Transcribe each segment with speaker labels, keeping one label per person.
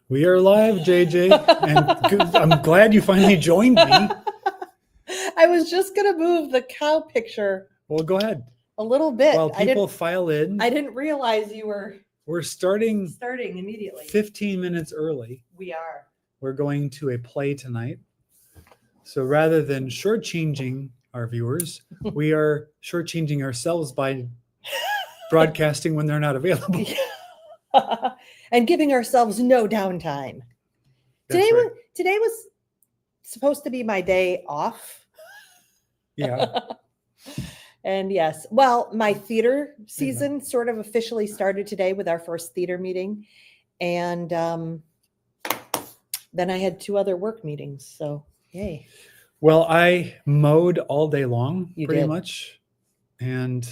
Speaker 1: We are live, JJ, and I'm glad you finally joined me.
Speaker 2: I was just going to move the cow picture.
Speaker 1: Well, go ahead.
Speaker 2: A little bit.
Speaker 1: While people file in.
Speaker 2: I didn't realize you were.
Speaker 1: We're starting
Speaker 2: immediately.
Speaker 1: 15 minutes early.
Speaker 2: We are.
Speaker 1: We're going to a play tonight. So rather than shortchanging our viewers, we are shortchanging ourselves by broadcasting when they're not available.
Speaker 2: And giving ourselves no downtime. Today was supposed to be my day off.
Speaker 1: Yeah.
Speaker 2: And yes, well, my theater season sort of officially started today with our first theater meeting. And then I had 2 other work meetings. So, yay.
Speaker 1: Well, I mowed all day long,
Speaker 2: You
Speaker 1: pretty
Speaker 2: did.
Speaker 1: much. And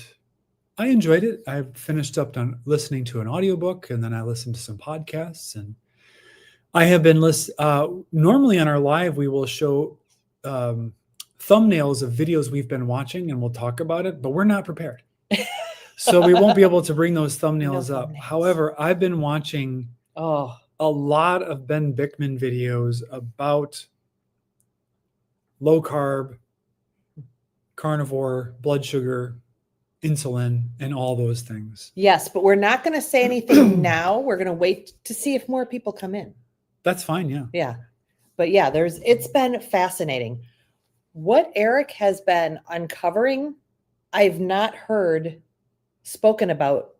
Speaker 1: I enjoyed it. I finished up on listening to an audiobook, and then I listened to some podcasts. And I have been normally on our live, we will show thumbnails of videos we've been watching, and we'll talk about it, but we're not prepared. So we won't be able to bring those thumbnails up. However, I've been watching a lot of Ben Bickman videos about low carb, carnivore, blood sugar, insulin, and all those things.
Speaker 2: Yes, but we're not going to say anything now. We're going to wait to see if more people come in.
Speaker 1: That's fine, yeah.
Speaker 2: Yeah. But yeah, it's been fascinating. What Eric has been uncovering, I've not heard spoken about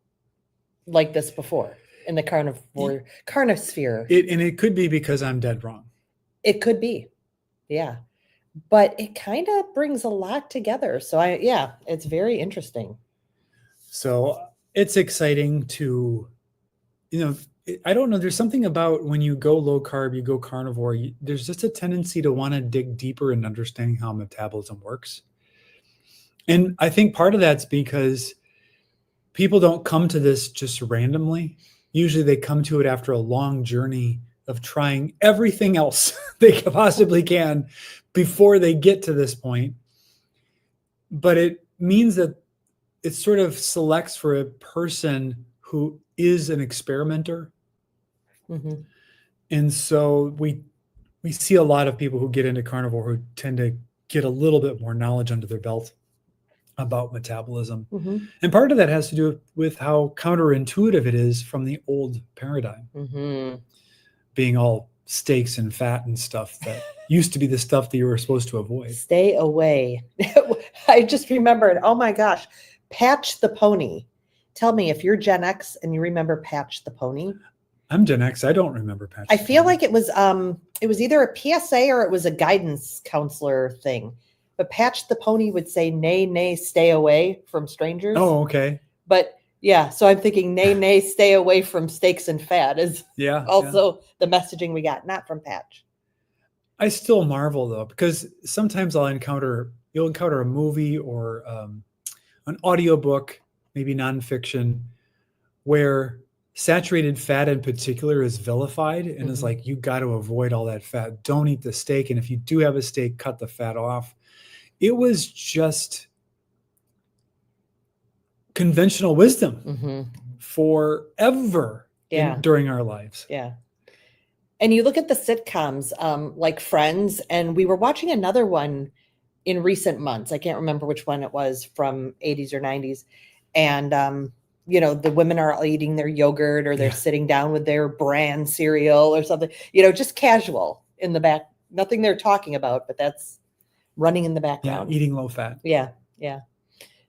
Speaker 2: like this before in the carnisphere.
Speaker 1: And it could be because I'm dead wrong.
Speaker 2: It could be. Yeah. But it kind of brings a lot together. So it's very interesting.
Speaker 1: So it's exciting to, I don't know. There's something about when you go low carb, you go carnivore, there's just a tendency to want to dig deeper in understanding how metabolism works. And I think part of that's because people don't come to this just randomly. Usually they come to it after a long journey of trying everything else they possibly can before they get to this point. But it means that it sort of selects for a person who is an experimenter.
Speaker 2: Mm-hmm.
Speaker 1: And so we see a lot of people who get into carnivore who tend to get a little bit more knowledge under their belt about metabolism.
Speaker 2: Mm-hmm.
Speaker 1: And part of that has to do with how counterintuitive it is from the old paradigm.
Speaker 2: Mm-hmm.
Speaker 1: Being all steaks and fat and stuff that used to be the stuff that you were supposed to avoid.
Speaker 2: Stay away. I just remembered, oh my gosh, Patch the Pony. Tell me if you're Gen X and you remember Patch the Pony.
Speaker 1: I'm Gen X. I don't remember Patch.
Speaker 2: I feel like it was either a PSA or it was a guidance counselor thing. But Patch the Pony would say, nay, nay, stay away from strangers.
Speaker 1: Oh, okay.
Speaker 2: But yeah, so I'm thinking, nay, nay, stay away from steaks and fat is also the messaging we got, not from Patch.
Speaker 1: I still marvel though, because sometimes you'll encounter a movie or an audiobook, maybe nonfiction, where saturated fat in particular is vilified and is like, you got to avoid all that fat. Don't eat the steak. And if you do have a steak, cut the fat off. It was just conventional wisdom forever during our lives.
Speaker 2: Yeah. And you look at the sitcoms like Friends, and we were watching another one in recent months. I can't remember which one it was from 80s or 90s. And, the women are all eating their yogurt or they're sitting down with their bran cereal or something, just casual in the back. Nothing they're talking about, but that's running in the background.
Speaker 1: Yeah, eating low fat.
Speaker 2: Yeah.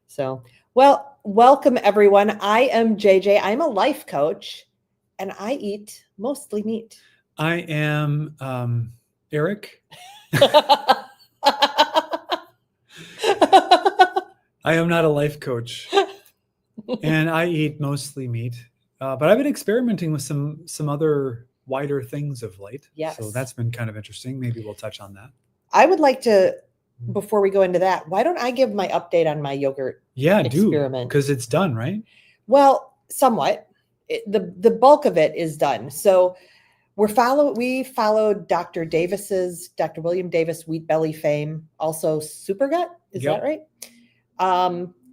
Speaker 2: So, well, welcome everyone. I am JJ. I'm a life coach and I eat mostly meat.
Speaker 1: I am Eric. I am not a life coach and I eat mostly meat, but I've been experimenting with some other wider things of late.
Speaker 2: Yes.
Speaker 1: So that's been kind of interesting. Maybe we'll touch on that.
Speaker 2: I would like to, before we go into that, why don't I give my update on my yogurt experiment?
Speaker 1: Because it's done, right?
Speaker 2: Well, somewhat. The bulk of it is done. So we followed Dr. William Davis Wheat Belly fame, also Supergut. Is that right?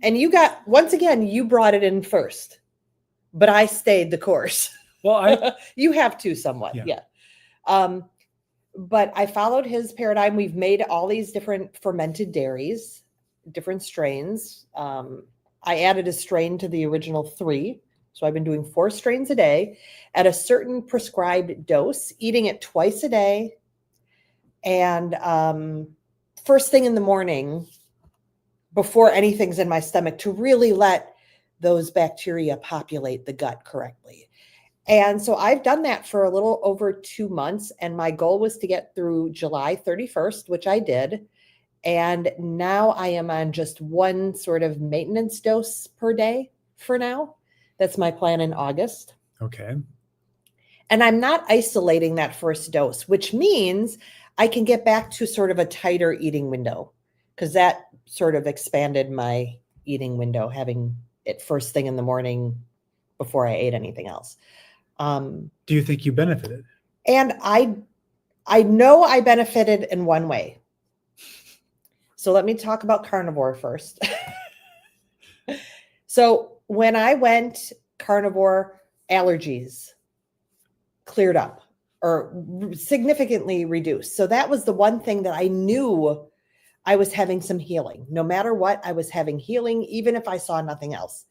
Speaker 2: And you brought it in first, but I stayed the course.
Speaker 1: Well,
Speaker 2: You have to somewhat,
Speaker 1: Yeah.
Speaker 2: yeah. But I followed his paradigm. We've made all these different fermented dairies, different strains. I added a strain to the original 3. So I've been doing 4 strains a day at a certain prescribed dose, eating it twice a day. And first thing in the morning, before anything's in my stomach, to really let those bacteria populate the gut correctly. And so I've done that for a little over 2 months. And my goal was to get through July 31st, which I did. And now I am on just one sort of maintenance dose per day for now. That's my plan in August.
Speaker 1: okay.
Speaker 2: And I'm not isolating that first dose, which means I can get back to sort of a tighter eating window, because that sort of expanded my eating window, having it first thing in the morning before I ate anything else.
Speaker 1: Do you think you benefited?
Speaker 2: And I know I benefited in one way. So let me talk about carnivore first. So when I went carnivore, allergies cleared up or significantly reduced. So that was the one thing that I knew I was having some healing. No matter what, I was having healing, even if I saw nothing else.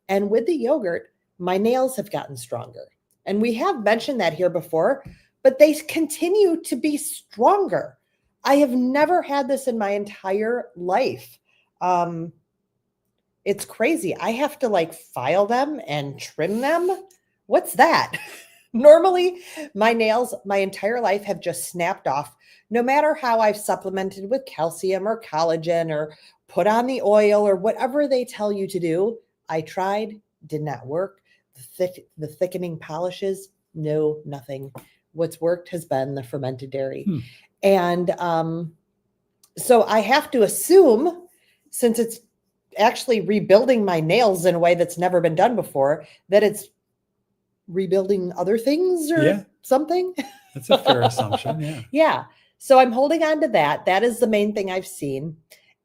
Speaker 2: And with the yogurt, my nails have gotten stronger. And we have mentioned that here before, but they continue to be stronger. I have never had this in my entire life. It's crazy. I have to like file them and trim them. What's that? Normally, my nails my entire life have just snapped off, no matter how I've supplemented with calcium or collagen or put on the oil or whatever they tell you to do. I tried, did not work. The thickening polishes, no, nothing. What's worked has been the fermented dairy. And so I have to assume, since it's actually rebuilding my nails in a way that's never been done before, that it's rebuilding other things or something.
Speaker 1: That's a fair assumption. Yeah.
Speaker 2: Yeah. So I'm holding on to that. That is the main thing I've seen.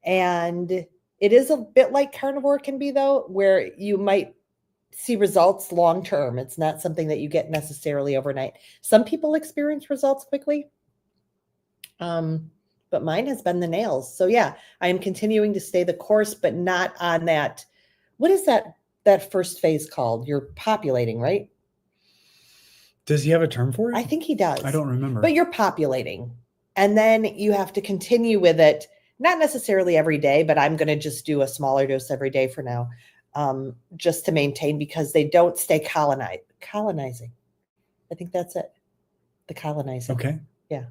Speaker 2: And it is a bit like carnivore can be, though, where you might see results long term. It's not something that you get necessarily overnight. Some people experience results quickly. But mine has been the nails. So yeah, I am continuing to stay the course, but not on that. What is that first phase called? You're populating, right?
Speaker 1: Does he have a term for it?
Speaker 2: I think he does.
Speaker 1: I don't remember.
Speaker 2: But you're populating. And then you have to continue with it, not necessarily every day, but I'm going to just do a smaller dose every day for now, just to maintain, because they don't stay colonizing. I think that's it. The colonizing.
Speaker 1: Okay.
Speaker 2: Yeah.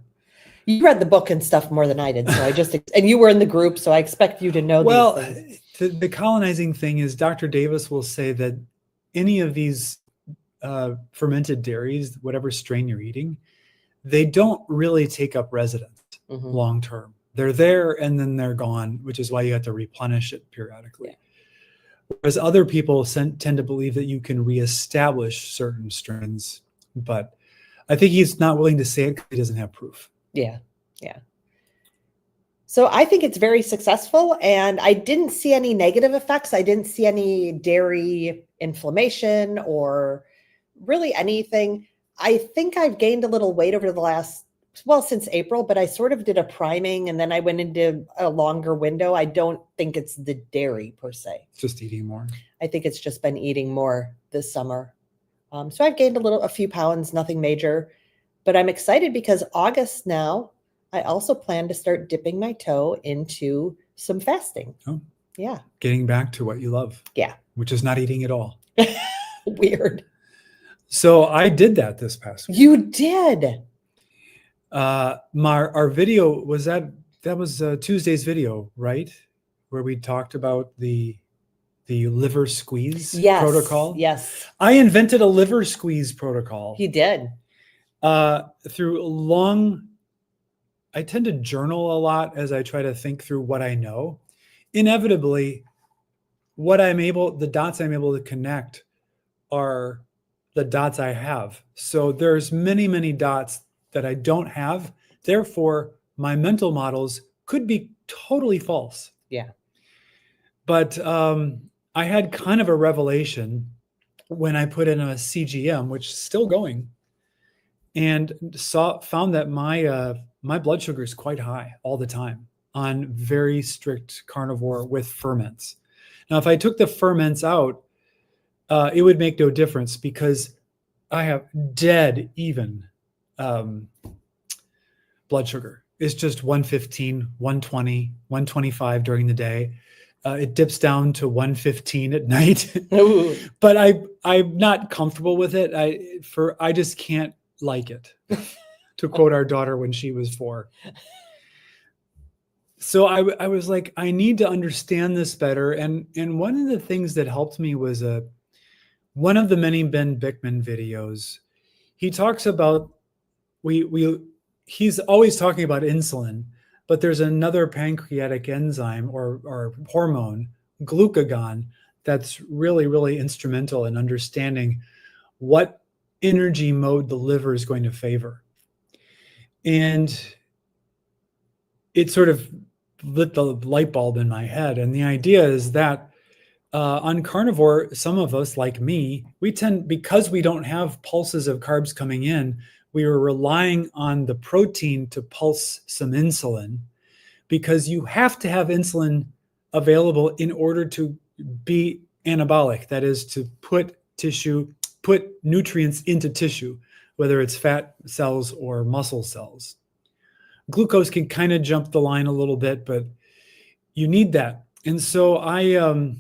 Speaker 2: You read the book and stuff more than I did. So and you were in the group, so I expect you to know these things.
Speaker 1: The colonizing thing is Dr. Davis will say that any of these fermented dairies, whatever strain you're eating, they don't really take up residence long term. They're there and then they're gone, which is why you have to replenish it periodically. Yeah. Whereas other people tend to believe that you can reestablish certain strains, but I think he's not willing to say it because he doesn't have proof.
Speaker 2: Yeah. Yeah. So I think it's very successful, and I didn't see any negative effects. I didn't see any dairy inflammation or really anything. I think I've gained a little weight over the since April, but I sort of did a priming and then I went into a longer window. I don't think it's the dairy per se.
Speaker 1: It's just eating more.
Speaker 2: I think it's just been eating more this summer. So I've gained a few pounds, nothing major, but I'm excited because August now, I also plan to start dipping my toe into some fasting.
Speaker 1: Oh,
Speaker 2: yeah.
Speaker 1: Getting back to what you love.
Speaker 2: Yeah.
Speaker 1: Which is not eating at all.
Speaker 2: Weird.
Speaker 1: So I did that this past week.
Speaker 2: You did.
Speaker 1: Our video was that was Tuesday's video, right? Where we talked about the liver squeeze protocol.
Speaker 2: Yes.
Speaker 1: I invented a liver squeeze protocol.
Speaker 2: He did.
Speaker 1: I tend to journal a lot as I try to think through what I know. Inevitably, the dots I'm able to connect are the dots I have. So there's many, many dots that I don't have. Therefore, my mental models could be totally false.
Speaker 2: Yeah.
Speaker 1: But I had kind of a revelation when I put in a CGM, which is still going, and found that my blood sugar is quite high all the time on very strict carnivore with ferments. Now, if I took the ferments out, it would make no difference because I have dead even blood sugar. It's just 115, 120, 125 during the day. It dips down to 115 at night. But I'm not comfortable with it. I just can't like it, to quote our daughter when she was 4. So I was like, I need to understand this better. And one of the things that helped me was one of the many Ben Bickman videos. He talks about he's always talking about insulin, but there's another pancreatic enzyme or hormone, glucagon, that's really, really instrumental in understanding what energy mode the liver is going to favor. And it sort of lit the light bulb in my head. And the idea is that on carnivore, some of us, like me, we tend, because we don't have pulses of carbs coming in, we were relying on the protein to pulse some insulin, because you have to have insulin available in order to be anabolic. That is, to put nutrients into tissue, whether it's fat cells or muscle cells. Glucose can kind of jump the line a little bit, but you need that. And so and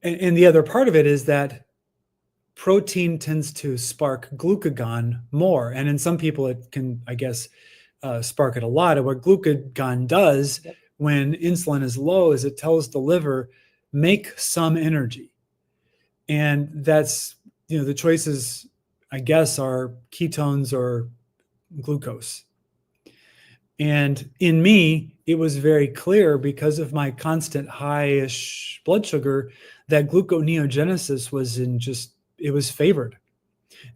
Speaker 1: the other part of it is that protein tends to spark glucagon more. And in some people, it can, I guess, spark it a lot. And what glucagon does when insulin is low is it tells the liver, make some energy. And that's, the choices, I guess, are ketones or glucose. And in me, it was very clear, because of my constant high-ish blood sugar, that gluconeogenesis was favored.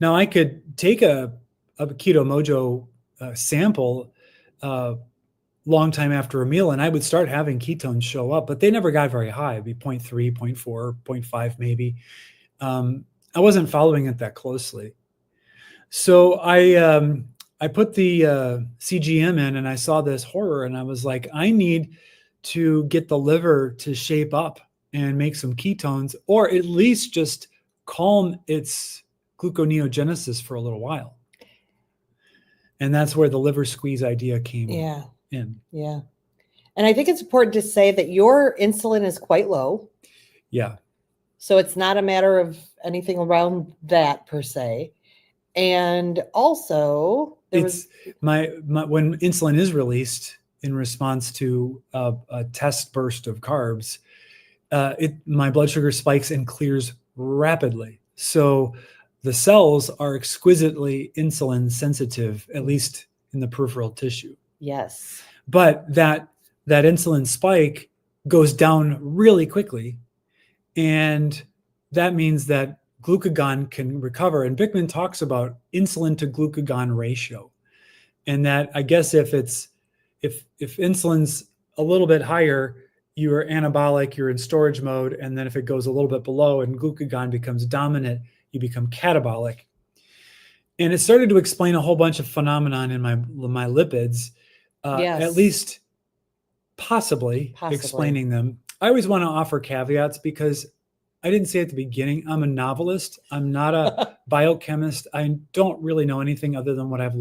Speaker 1: Now, I could take a Keto Mojo sample long time after a meal, and I would start having ketones show up, but they never got very high. It'd be 0.3, 0.4, 0.5 maybe. I wasn't following it that closely. So I put the CGM in, and I saw this horror, and I was like, I need to get the liver to shape up and make some ketones, or at least just calm its gluconeogenesis for a little while. And that's where the liver squeeze idea came in.
Speaker 2: Yeah. And I think it's important to say that your insulin is quite low.
Speaker 1: Yeah.
Speaker 2: So it's not a matter of anything around that per se. And also,
Speaker 1: it's my when insulin is released in response to a test burst of carbs, my blood sugar spikes and clears rapidly. So the cells are exquisitely insulin sensitive, at least in the peripheral tissue.
Speaker 2: Yes.
Speaker 1: But that insulin spike goes down really quickly, and that means that glucagon can recover. And Bickman talks about insulin to glucagon ratio. And that, I guess, if insulin's a little bit higher, you're anabolic, you're in storage mode. And then if it goes a little bit below and glucagon becomes dominant, you become catabolic. And it started to explain a whole bunch of phenomenon in my lipids, at least possibly explaining them. I always want to offer caveats, because I didn't say at the beginning, I'm a novelist. I'm not a biochemist. I don't really know anything other than what I've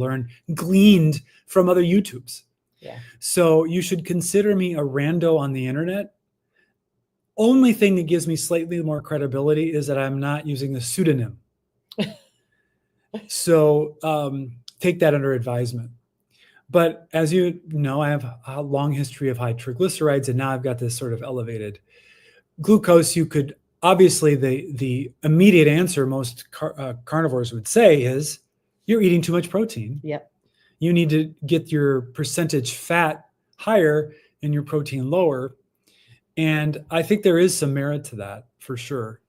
Speaker 1: gleaned from other YouTubes.
Speaker 2: Yeah.
Speaker 1: So you should consider me a rando on the internet. Only thing that gives me slightly more credibility is that I'm not using a pseudonym. So take that under advisement. But as you know, I have a long history of high triglycerides, and now I've got this sort of elevated glucose. You could, obviously, the immediate answer most carnivores would say is, you're eating too much protein.
Speaker 2: Yep.
Speaker 1: You need to get your percentage fat higher and your protein lower. And I think there is some merit to that, for sure.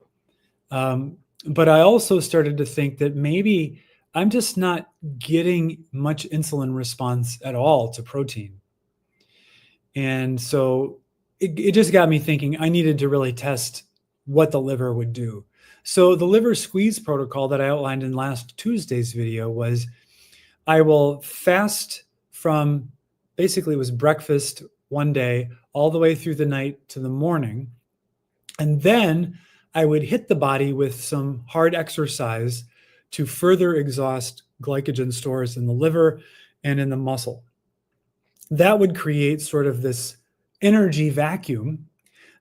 Speaker 1: But I also started to think that maybe I'm just not getting much insulin response at all to protein. And so it just got me thinking I needed to really test what the liver would do. So the liver squeeze protocol that I outlined in last Tuesday's video was I will fast from basically it was breakfast one day all the way through the night to the morning. And then I would hit the body with some hard exercise to further exhaust glycogen stores in the liver and in the muscle. That would create sort of this energy vacuum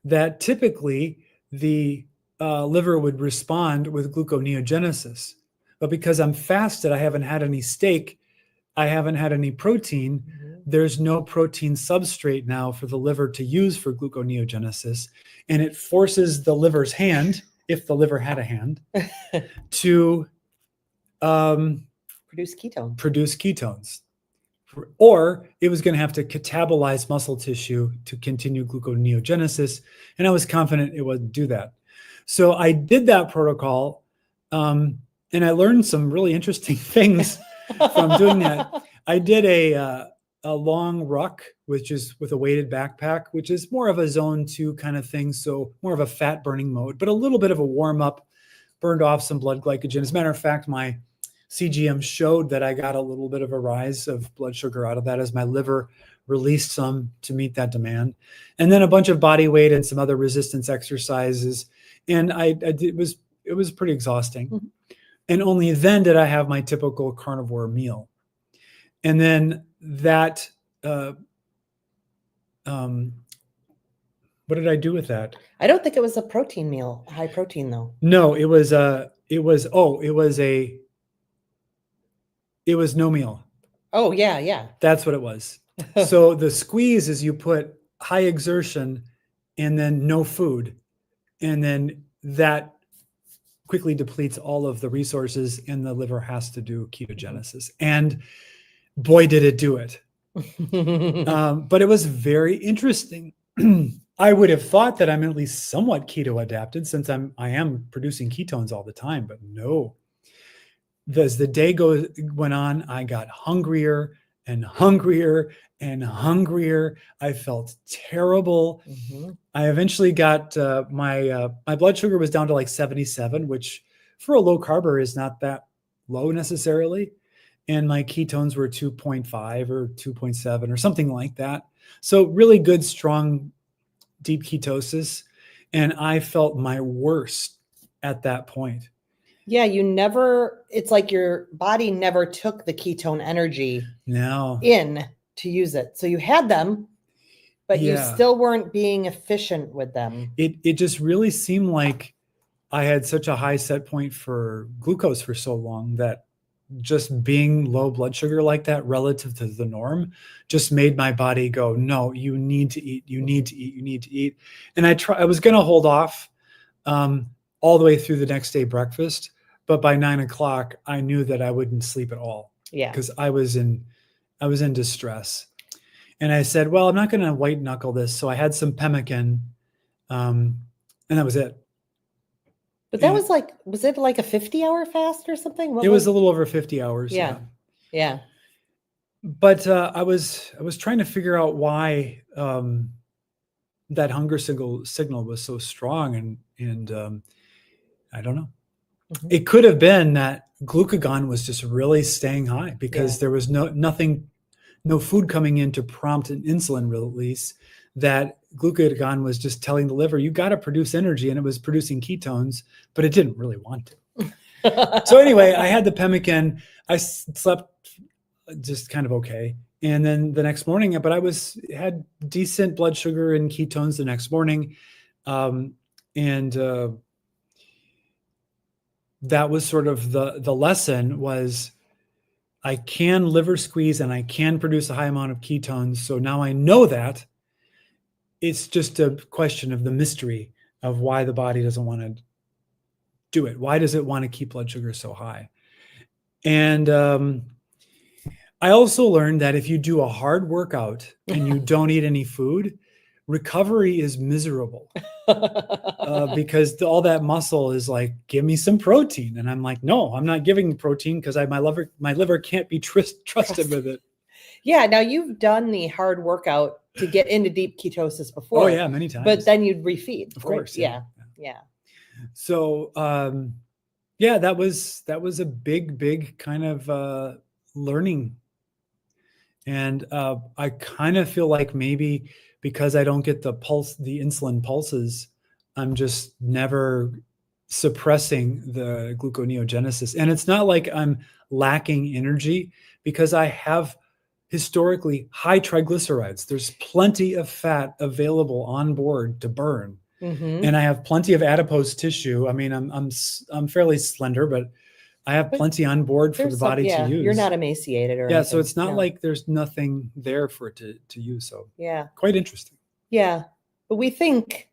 Speaker 1: that typically the liver would respond with gluconeogenesis. But because I'm fasted, I haven't had any steak, I haven't had any protein, there's no protein substrate now for the liver to use for gluconeogenesis. And it forces the liver's hand, if the liver had a hand, to
Speaker 2: Produce ketones.
Speaker 1: produce ketones. Or it was going to have to catabolize muscle tissue to continue gluconeogenesis. And I was confident it would do that. So I did that protocol, and I learned some really interesting things from doing that. I did a long ruck, which is with a weighted backpack, which is more of a zone 2 kind of thing. So more of a fat burning mode, but a little bit of a warm up, burned off some blood glycogen. As a matter of fact, my CGM showed that I got a little bit of a rise of blood sugar out of that as my liver released some to meet that demand. And then a bunch of body weight and some other resistance exercises. And it was pretty exhausting. Mm-hmm. And only then did I have my typical carnivore meal. And then that, what did I do with that?
Speaker 2: I don't think it was a protein meal, high protein though.
Speaker 1: No, it was no meal.
Speaker 2: Oh yeah. Yeah.
Speaker 1: That's what it was. So the squeeze is you put high exertion and then no food. And then that quickly depletes all of the resources and the liver has to do ketogenesis. And boy, did it do it. But it was very interesting. I would have thought that I'm at least somewhat keto adapted since I am producing ketones all the time, but no. As the day went on, I got hungrier and hungrier and hungrier. I felt terrible. Mm-hmm. I eventually got my blood sugar was down to like 77, which for a low carber is not that low necessarily. And my ketones were 2.5 or 2.7 or something like that. So really good, strong, deep ketosis. And I felt my worst at that point.
Speaker 2: Yeah, it's like your body never took the ketone energy in to use it. So you had them, but you still weren't being efficient with them.
Speaker 1: It just really seemed like I had such a high set point for glucose for so long that just being low blood sugar like that relative to the norm just made my body go, no, you need to eat, you need to eat, you need to eat. And I was going to hold off all the way through the next day breakfast. But by 9 o'clock, I knew that I wouldn't sleep at all.
Speaker 2: Yeah.
Speaker 1: Because I was in distress. And I said, well, I'm not going to white knuckle this. So I had some pemmican, and that was it.
Speaker 2: But that was it like a 50-hour fast or something?
Speaker 1: It was a little over 50 hours.
Speaker 2: Yeah. Yeah.
Speaker 1: But I was trying to figure out why that hunger signal was so strong. And I don't know. Mm-hmm. It could have been that glucagon was just really staying high because there was no food coming in to prompt an insulin release. That glucagon was just telling the liver, you got to produce energy, and it was producing ketones, but it didn't really want to. So anyway, I had the pemmican. I slept just kind of okay. And then the next morning, but had decent blood sugar and ketones the next morning. That was sort of the lesson was I can liver squeeze and I can produce a high amount of ketones. So now I know that. It's just a question of the mystery of why the body doesn't want to do it. Why does it want to keep blood sugar so high? And I also learned that if you do a hard workout and you don't eat any food, recovery is miserable because all that muscle is like, give me some protein. And I'm like, no, I'm not giving protein because my liver can't be trusted with it.
Speaker 2: Yeah. Now you've done the hard workout to get into deep ketosis before.
Speaker 1: Oh yeah, many times.
Speaker 2: But then you'd refeed.
Speaker 1: Of
Speaker 2: right?
Speaker 1: course.
Speaker 2: Yeah.
Speaker 1: So yeah, that was a big kind of learning. And I kind of feel like maybe because I don't get the insulin pulses, I'm just never suppressing the gluconeogenesis. And it's not like I'm lacking energy because I have historically high triglycerides. There's plenty of fat available on board to burn.
Speaker 2: Mm-hmm.
Speaker 1: And I have plenty of adipose tissue. I mean, I'm fairly slender, but I have plenty on board for the body to use.
Speaker 2: You're not emaciated or
Speaker 1: yeah,
Speaker 2: anything.
Speaker 1: so it's not like there's nothing there for it to use. So
Speaker 2: yeah,
Speaker 1: quite interesting.
Speaker 2: Yeah, but we think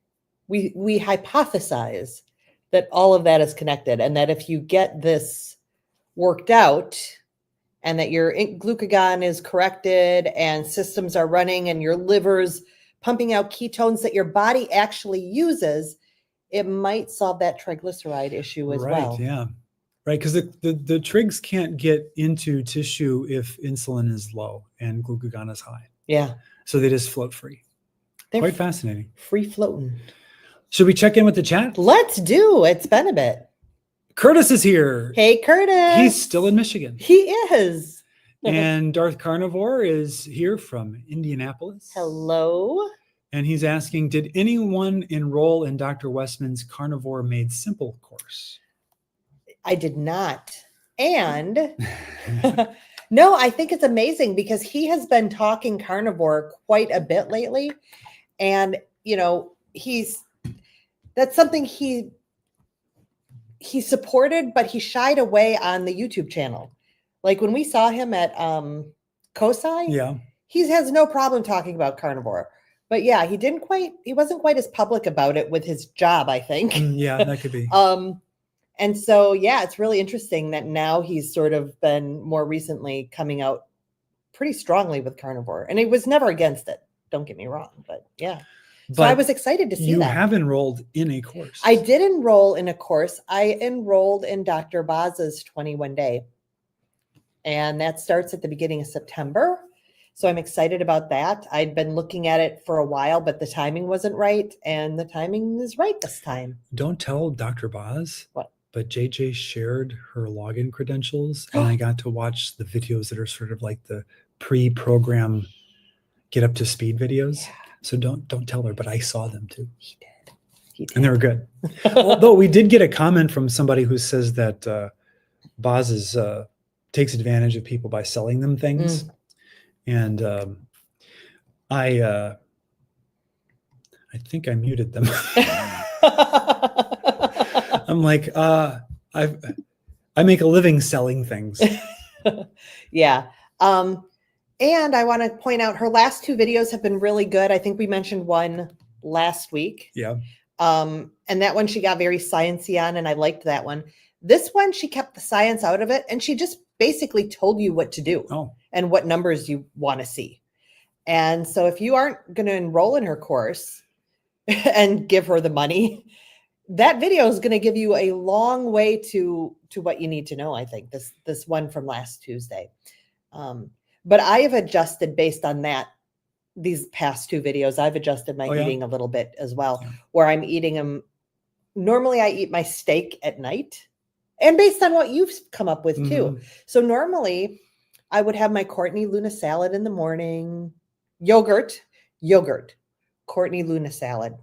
Speaker 2: we hypothesize that all of that is connected, and that if you get this worked out, and that your glucagon is corrected, and systems are running, and your liver's pumping out ketones that your body actually uses, it might solve that triglyceride issue as well.
Speaker 1: Right. Yeah. Right. Because the trigs can't get into tissue if insulin is low and glucagon is high.
Speaker 2: Yeah.
Speaker 1: So they just float free.
Speaker 2: They're
Speaker 1: quite fascinating.
Speaker 2: Free floating.
Speaker 1: Should we check in with the chat?
Speaker 2: Let's do. It's been a bit.
Speaker 1: Curtis is here.
Speaker 2: Hey, Curtis.
Speaker 1: He's still in Michigan.
Speaker 2: He is.
Speaker 1: And Darth Carnivore is here from Indianapolis.
Speaker 2: Hello.
Speaker 1: And he's asking, did anyone enroll in Dr. Westman's Carnivore Made Simple course?
Speaker 2: I did not. And no, I think it's amazing because he has been talking carnivore quite a bit lately. And, that's something he supported, but he shied away on the YouTube channel. Like when we saw him at COSI,
Speaker 1: yeah,
Speaker 2: he has no problem talking about carnivore. But yeah, he wasn't quite as public about it with his job, I think.
Speaker 1: Yeah, that could be.
Speaker 2: And so, yeah, it's really interesting that now he's sort of been more recently coming out pretty strongly with carnivore. And he was never against it. Don't get me wrong. But yeah. So I was excited to see that.
Speaker 1: You have enrolled in a course.
Speaker 2: I did enroll in a course. I enrolled in Dr. Baz's 21 Day. And that starts at the beginning of September. So I'm excited about that. I'd been looking at it for a while, but the timing wasn't right. And the timing is right this time.
Speaker 1: Don't tell Dr. Baz.
Speaker 2: What?
Speaker 1: But JJ shared her login credentials and I got to watch the videos that are sort of like the pre-program get up to speed videos. Yeah. So don't tell her, but I saw them too.
Speaker 2: He did.
Speaker 1: And they were good. Although we did get a comment from somebody who says that Baz takes advantage of people by selling them things. And I think I muted them. I'm like, I make a living selling things.
Speaker 2: Yeah. And I want to point out her last two videos have been really good. I think we mentioned one last week.
Speaker 1: Yeah.
Speaker 2: And that one she got very sciencey on, and I liked that one. This one, she kept the science out of it, and she just basically told you what to do and what numbers you want to see. And so if you aren't going to enroll in her course and give her the money, that video is going to give you a long way to what you need to know. I think this one from last Tuesday. But I have adjusted based on these past two videos. I've adjusted my eating a little bit as well, where I'm eating them. Normally I eat my steak at night, and based on what you've come up with too. So normally I would have my Courtney Luna salad in the morning, yogurt, Courtney Luna salad,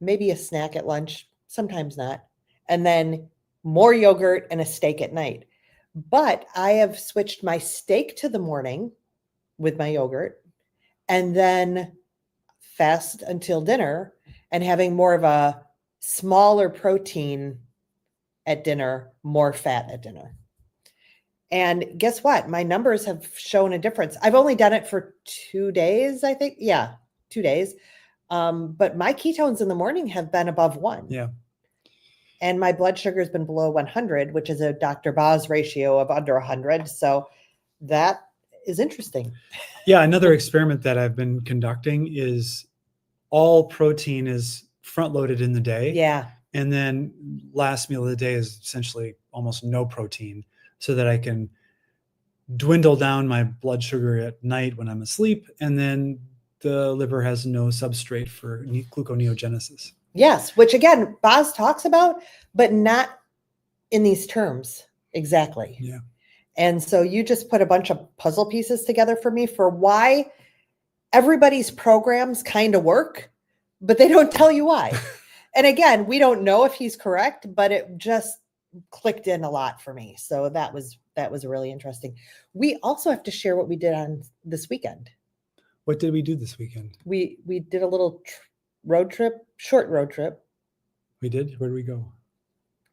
Speaker 2: maybe a snack at lunch, sometimes not, and then more yogurt and a steak at night. But I have switched my steak to the morning with my yogurt, and then fast until dinner and having more of a smaller protein at dinner, more fat at dinner. And guess what? My numbers have shown a difference. I've only done it for 2 days, I think. Yeah, 2 days. But my ketones in the morning have been above 1.
Speaker 1: Yeah.
Speaker 2: And my blood sugar has been below 100, which is a Dr. Baz ratio of under 100. So that is interesting.
Speaker 1: Yeah. Another experiment that I've been conducting is all protein is front loaded in the day.
Speaker 2: Yeah.
Speaker 1: And then last meal of the day is essentially almost no protein, so that I can dwindle down my blood sugar at night when I'm asleep, and then the liver has no substrate for gluconeogenesis.
Speaker 2: Yes, which again, Boz talks about, but not in these terms exactly.
Speaker 1: Yeah.
Speaker 2: And so you just put a bunch of puzzle pieces together for me for why everybody's programs kind of work, but they don't tell you why. And again, we don't know if he's correct, but it just clicked in a lot for me. So that was really interesting. We also have to share what we did on this weekend.
Speaker 1: What did we do this weekend?
Speaker 2: We did a little road trip, short road trip.
Speaker 1: We did? Where did we go?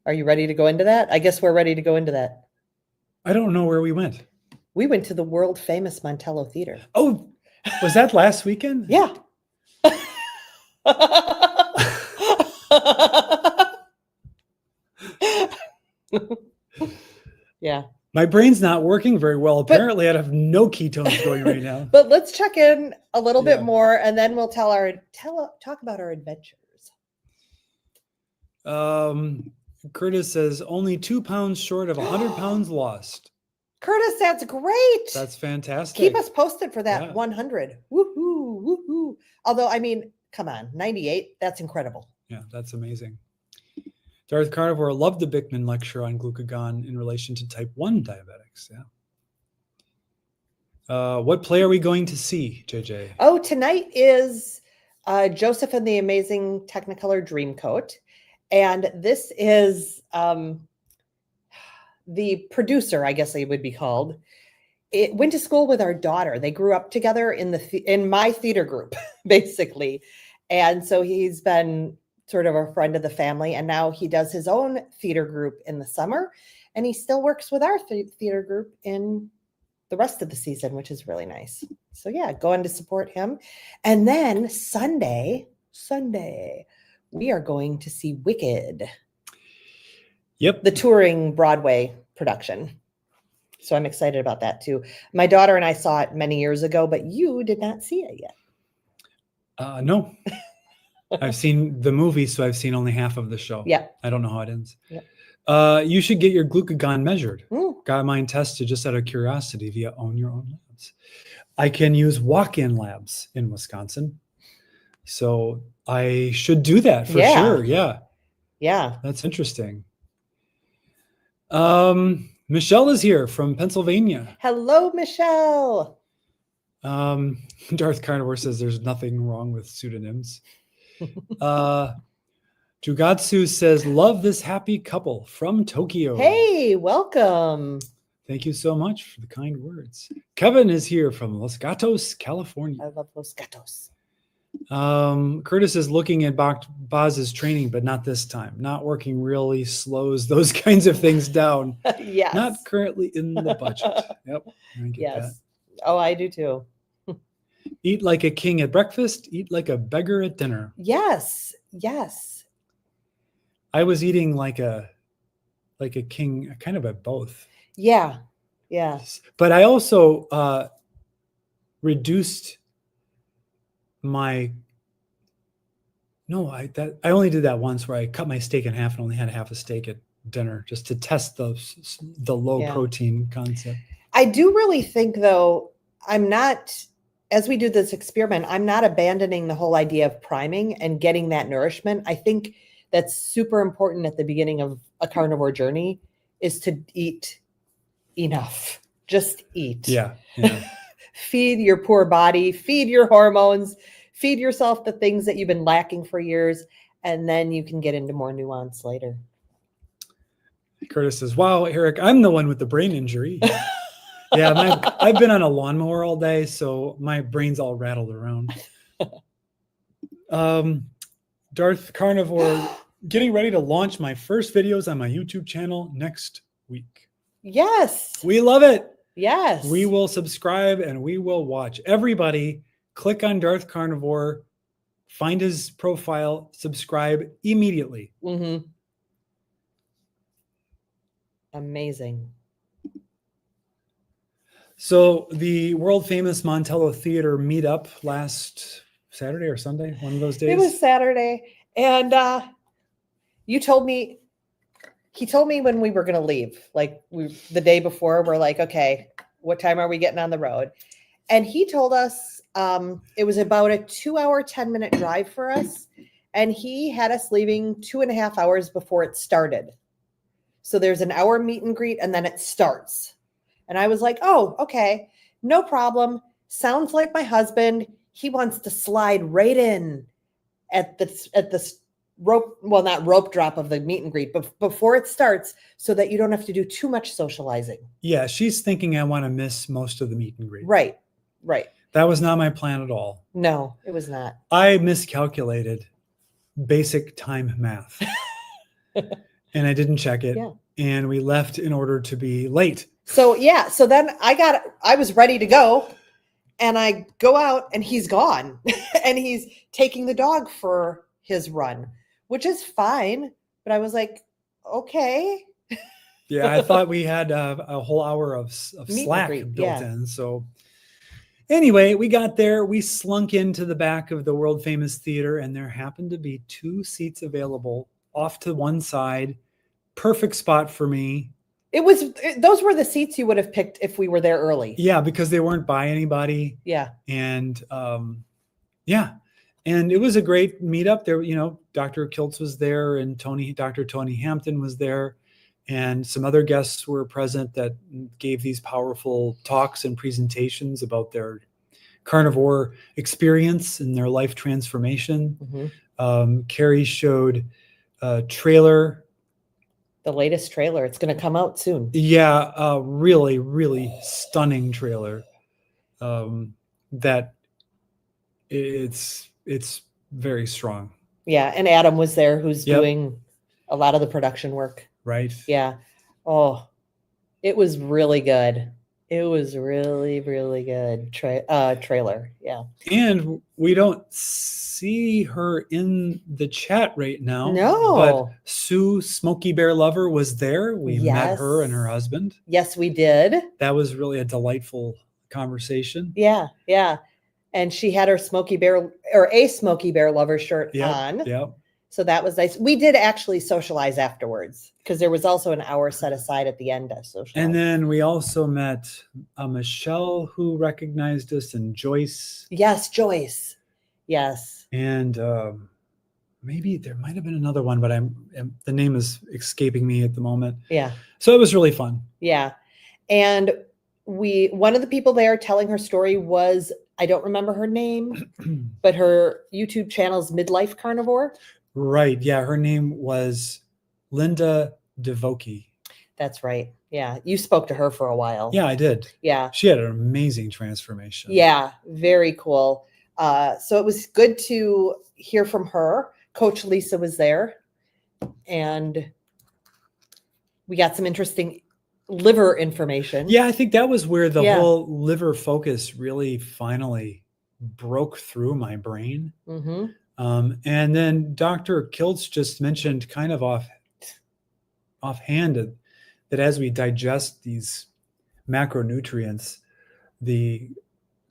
Speaker 2: Are you ready to go into that? I guess we're ready to go into that.
Speaker 1: I don't know where we went.
Speaker 2: We went to the world famous Montello Theater.
Speaker 1: Oh, was that last weekend?
Speaker 2: Yeah. Yeah.
Speaker 1: My brain's not working very well. Apparently, I have no ketones going right now.
Speaker 2: But let's check in a little bit more, and then we'll talk about our adventures.
Speaker 1: Curtis says only 2 pounds short of 100 pounds lost.
Speaker 2: Curtis, that's great.
Speaker 1: That's fantastic.
Speaker 2: Keep us posted for that 100. Woohoo, woohoo. Although, I mean, come on, 98, that's incredible.
Speaker 1: Yeah, that's amazing. Darth Carnivore loved the Bickman lecture on glucagon in relation to type 1 diabetics. Yeah. What play are we going to see, JJ?
Speaker 2: Oh, tonight is Joseph and the Amazing Technicolor Dreamcoat. And this is the producer, I guess they would be called. It went to school with our daughter. They grew up together in my theater group, basically. And so he's been sort of a friend of the family. And now he does his own theater group in the summer. And he still works with our theater group in the rest of the season, which is really nice. So yeah, going to support him. And then Sunday, we are going to see Wicked.
Speaker 1: Yep.
Speaker 2: The touring Broadway production. So I'm excited about that too. My daughter and I saw it many years ago, but you did not see it yet.
Speaker 1: No. I've seen the movie, so I've seen only half of the show.
Speaker 2: Yeah.
Speaker 1: I don't know how it ends.
Speaker 2: Yep.
Speaker 1: You should get your glucagon measured. Got mine tested just out of curiosity via Own Your Own Labs. I can use walk-in labs in Wisconsin. So I should do that for sure. Yeah.
Speaker 2: Yeah.
Speaker 1: That's interesting. Michelle is here from Pennsylvania.
Speaker 2: Hello, Michelle.
Speaker 1: Darth Carnivore says there's nothing wrong with pseudonyms. Jugatsu says, love this happy couple from Tokyo.
Speaker 2: Hey, welcome.
Speaker 1: Thank you so much for the kind words. Kevin is here from Los Gatos, California.
Speaker 2: I love Los Gatos.
Speaker 1: Curtis is looking at Boz's training, but not this time. Not working really slows those kinds of things down.
Speaker 2: Yes.
Speaker 1: Not currently in the budget. Yep. I get that.
Speaker 2: Oh, I do too.
Speaker 1: Eat like a king at breakfast, eat like a beggar at dinner.
Speaker 2: Yes. Yes.
Speaker 1: I was eating like a king, kind of at both.
Speaker 2: Yeah. Yeah.
Speaker 1: But I also reduced my I only did that once where I cut my steak in half and only had half a steak at dinner just to test the low protein concept. I
Speaker 2: do really think though, I'm not, as we do this experiment, I'm not abandoning the whole idea of priming and getting that nourishment. I think that's super important at the beginning of a carnivore journey is to eat enough. Just eat.
Speaker 1: Yeah.
Speaker 2: Feed your poor body, feed your hormones, feed yourself the things that you've been lacking for years, and then you can get into more nuance later.
Speaker 1: Curtis says, wow, Eric, I'm the one with the brain injury. Yeah, I've been on a lawnmower all day, so my brain's all rattled around. Darth Carnivore, getting ready to launch my first videos on my YouTube channel next week.
Speaker 2: Yes.
Speaker 1: We love it.
Speaker 2: Yes.
Speaker 1: We will subscribe and we will watch. Everybody, click on Darth Carnivore, find his profile, subscribe immediately.
Speaker 2: Mm-hmm. Amazing. So
Speaker 1: the world famous Montello Theater meetup last Saturday or Sunday, one of those days.
Speaker 2: It was Saturday. And he told me when we were going to leave, like the day before, we're like, okay, what time are we getting on the road? And he told us it was about a 2-hour, 10-minute drive for us. And he had us leaving 2.5 hours before it started. So there's an hour meet and greet and then it starts. And I was like, oh, okay, no problem. Sounds like my husband. He wants to slide right in at the rope, well, not rope drop of the meet and greet, but before it starts so that you don't have to do too much socializing.
Speaker 1: Yeah, she's thinking I want to miss most of the meet and greet.
Speaker 2: Right.
Speaker 1: That was not my plan at all.
Speaker 2: No, it was not.
Speaker 1: I miscalculated basic time math. And I didn't check it.
Speaker 2: Yeah.
Speaker 1: And we left in order to be late.
Speaker 2: So yeah, so then I was ready to go and I go out and he's gone and he's taking the dog for his run, which is fine. But I was like, okay.
Speaker 1: Yeah, I thought we had a whole hour of slack built
Speaker 2: yeah.
Speaker 1: in. So anyway, we got there. We slunk into the back of the world famous theater and there happened to be 2 seats available off to one side. Perfect spot for me.
Speaker 2: Those were the seats you would have picked if we were there early.
Speaker 1: Yeah, because they weren't by anybody.
Speaker 2: Yeah.
Speaker 1: And yeah. And it was a great meetup there. You know, Dr. Kiltz was there and Dr. Tony Hampton was there. And some other guests were present that gave these powerful talks and presentations about their carnivore experience and their life transformation.
Speaker 2: Mm-hmm.
Speaker 1: Carrie showed a trailer.
Speaker 2: The latest trailer. It's going to come out soon.
Speaker 1: Yeah, a really, really stunning trailer. That it's very strong.
Speaker 2: Yeah, and Adam was there, who's doing a lot of the production work.
Speaker 1: Right.
Speaker 2: Yeah. Oh, it was really good. It was really, really good trailer. Yeah.
Speaker 1: And we don't see her in the chat right now.
Speaker 2: No.
Speaker 1: But Sue, Smokey Bear Lover, was there. We met her and her husband.
Speaker 2: Yes, we did.
Speaker 1: That was really a delightful conversation.
Speaker 2: Yeah. Yeah. And she had her Smokey Bear or a Smokey Bear Lover shirt on.
Speaker 1: Yeah.
Speaker 2: So that was nice. We did actually socialize afterwards because there was also an hour set aside at the end to socialize.
Speaker 1: And then we also met Michelle, who recognized us, and Joyce.
Speaker 2: Yes, Joyce. Yes.
Speaker 1: And maybe there might have been another one, but the name is escaping me at the moment.
Speaker 2: Yeah.
Speaker 1: So it was really fun.
Speaker 2: Yeah. And one of the people there telling her story was, I don't remember her name, but her YouTube channel is Midlife Carnivore.
Speaker 1: Right. Yeah. Her name was Linda DeVoki.
Speaker 2: That's right. Yeah. You spoke to her for a while.
Speaker 1: Yeah, I did.
Speaker 2: Yeah.
Speaker 1: She had an amazing transformation.
Speaker 2: Yeah. Very cool. So it was good to hear from her. Coach Lisa was there and we got some interesting liver information.
Speaker 1: Yeah. I think that was where the whole liver focus really finally broke through my brain.
Speaker 2: Mm-hmm.
Speaker 1: And then Dr. Kiltz just mentioned kind of offhand that as we digest these macronutrients, the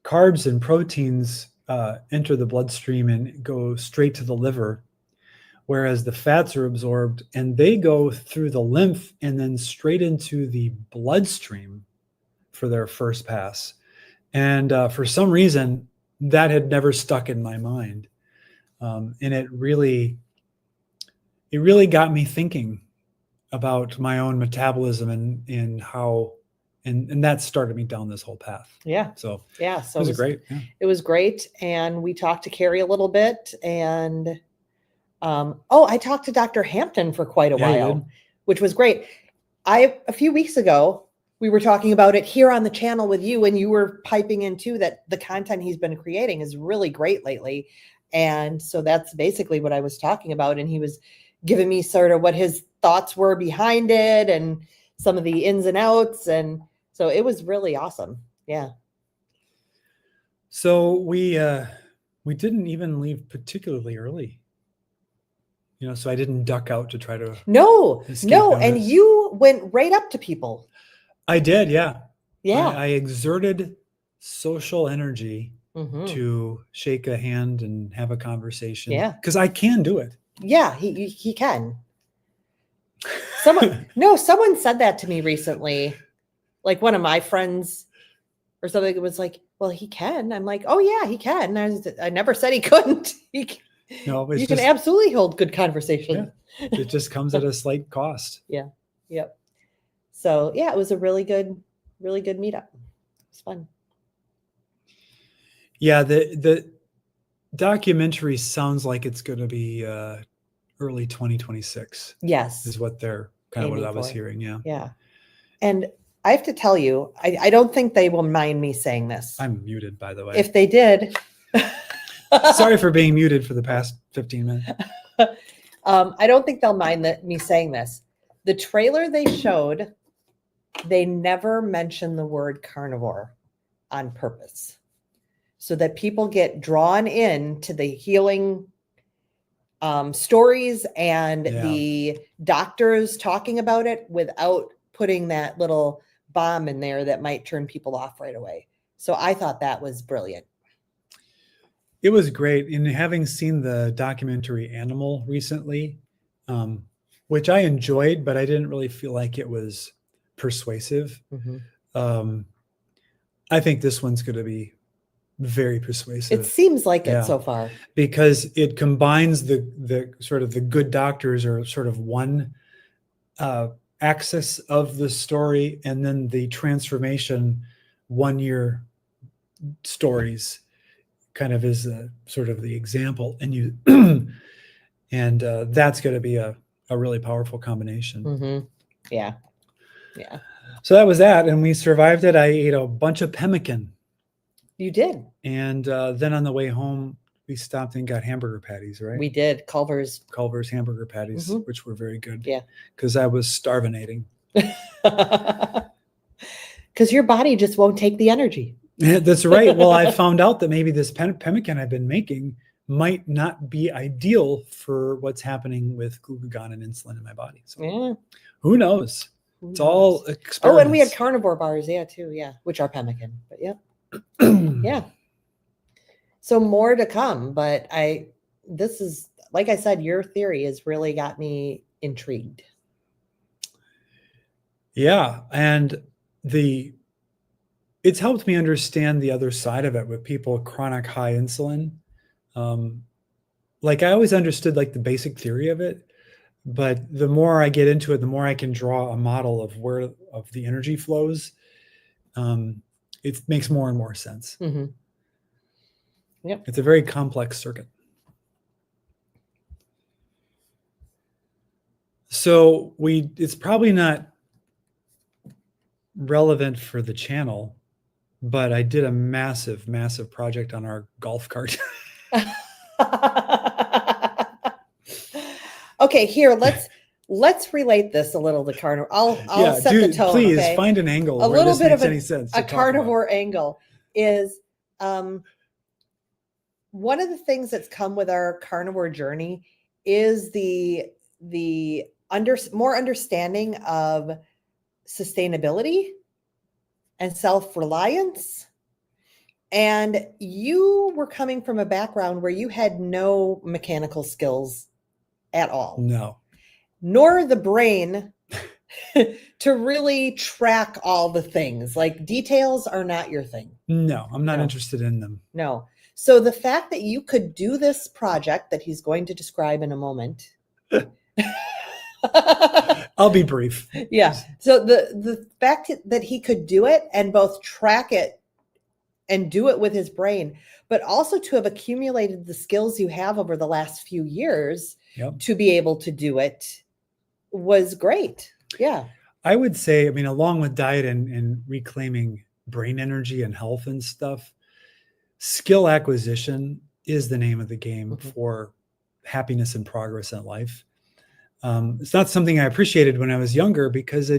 Speaker 1: carbs and proteins enter the bloodstream and go straight to the liver, whereas the fats are absorbed and they go through the lymph and then straight into the bloodstream for their first pass. And for some reason, that had never stuck in my mind. And it really got me thinking about my own metabolism and how, and that started me down this whole path.
Speaker 2: Yeah.
Speaker 1: So
Speaker 2: yeah. So
Speaker 1: it was great. Yeah.
Speaker 2: It was great. And we talked to Carrie a little bit and, I talked to Dr. Hampton for quite a while, which was great. A few weeks ago, we were talking about it here on the channel with you and you were piping in too, that the content he's been creating is really great lately. And so that's basically what I was talking about. And he was giving me sort of what his thoughts were behind it and some of the ins and outs. And so it was really awesome. Yeah.
Speaker 1: So we didn't even leave particularly early. So I didn't duck out to try to.
Speaker 2: No. And you went right up to people.
Speaker 1: I did. Yeah.
Speaker 2: Yeah.
Speaker 1: I exerted social energy. Mm-hmm. To shake a hand and have a conversation.
Speaker 2: Yeah.
Speaker 1: Because I can do it.
Speaker 2: Yeah, he can. Someone said that to me recently. Like one of my friends or something. It was like, well, he can. I'm like, oh yeah, he can. I never said he couldn't.
Speaker 1: No, it's
Speaker 2: You can
Speaker 1: just,
Speaker 2: absolutely hold good conversation.
Speaker 1: it just comes at a slight cost.
Speaker 2: Yeah. Yep. So yeah, it was a really good meetup. It was fun.
Speaker 1: Yeah, the documentary sounds like it's going to be early 2026.
Speaker 2: Yes.
Speaker 1: Is what they're kind of what
Speaker 2: Aiming
Speaker 1: I was
Speaker 2: for.
Speaker 1: hearing. Yeah.
Speaker 2: Yeah. And I have to tell you, I don't think they will mind me saying this.
Speaker 1: I'm muted, by the way.
Speaker 2: If they did.
Speaker 1: Sorry for being muted for the past 15 minutes.
Speaker 2: I don't think they'll mind me saying this. The trailer they showed, they never mentioned the word carnivore on purpose, so that people get drawn into the healing stories and the doctors talking about it without putting that little bomb in there that might turn people off right away. So I thought that was brilliant.
Speaker 1: It was great. And having seen the documentary Animal recently, which I enjoyed, but I didn't really feel like it was persuasive. I think this one's going to be very persuasive.
Speaker 2: It seems like it so far,
Speaker 1: because it combines the sort of the good doctors are sort of one axis of the story, and then the transformation 1 year stories kind of is sort of the example, and you and that's going to be a really powerful combination.
Speaker 2: Yeah.
Speaker 1: So that was that, and we survived it. I ate a bunch of pemmican.
Speaker 2: You did.
Speaker 1: And then on the way home, we stopped and got hamburger patties, right?
Speaker 2: We did. Culver's
Speaker 1: hamburger patties, which were very good.
Speaker 2: Yeah.
Speaker 1: Because I was starvinating.
Speaker 2: Because your body just won't take the energy.
Speaker 1: Yeah, that's right. Well, I found out that maybe this pemmican I've been making might not be ideal for what's happening with glucagon and insulin in my body. So who knows? It's all experiments.
Speaker 2: Oh, and we had carnivore bars, too. Yeah, which are pemmican. But yeah. So more to come, but this is, like I said, your theory has really got me intrigued.
Speaker 1: Yeah, and it's helped me understand the other side of it with people with chronic high insulin. Like I always understood like the basic theory of it, but the more I get into it, the more I can draw a model of where of the energy flows. It makes more and more sense.
Speaker 2: Yep.
Speaker 1: It's a very complex circuit. So it's probably not relevant for the channel, but I did a massive, massive project on our golf cart.
Speaker 2: Okay, here, let's relate this a little to carnivore. I'll set the tone.
Speaker 1: Please find an angle
Speaker 2: a
Speaker 1: where
Speaker 2: little
Speaker 1: this
Speaker 2: bit
Speaker 1: makes
Speaker 2: of
Speaker 1: any sense.
Speaker 2: A carnivore angle is one of the things that's come with our carnivore journey is the more understanding of sustainability and self-reliance. And you were coming from a background where you had no mechanical skills at all.
Speaker 1: No.
Speaker 2: Nor the brain to really track all the things. Like details are not your thing.
Speaker 1: No, I'm not interested in them.
Speaker 2: No. So the fact that you could do this project that he's going to describe in a moment.
Speaker 1: I'll be brief.
Speaker 2: Yeah. So the fact that he could do it and both track it and do it with his brain, but also to have accumulated the skills you have over the last few years to be able to do it was great. Yeah.
Speaker 1: I would say, I mean, along with diet and reclaiming brain energy and health and stuff, skill acquisition is the name of the game for happiness and progress in life. It's not something I appreciated when I was younger because I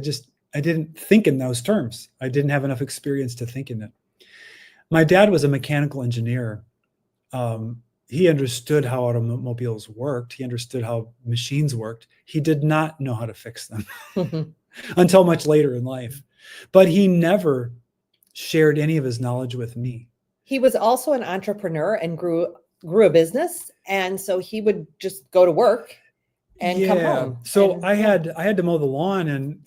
Speaker 1: didn't think in those terms. I didn't have enough experience to think in it. My dad was a mechanical engineer. He understood how automobiles worked. He understood how machines worked. He did not know how to fix them until much later in life. But he never shared any of his knowledge with me.
Speaker 2: He was also an entrepreneur and grew a business. And so he would just go to work and come home.
Speaker 1: So
Speaker 2: And,
Speaker 1: I had to mow the lawn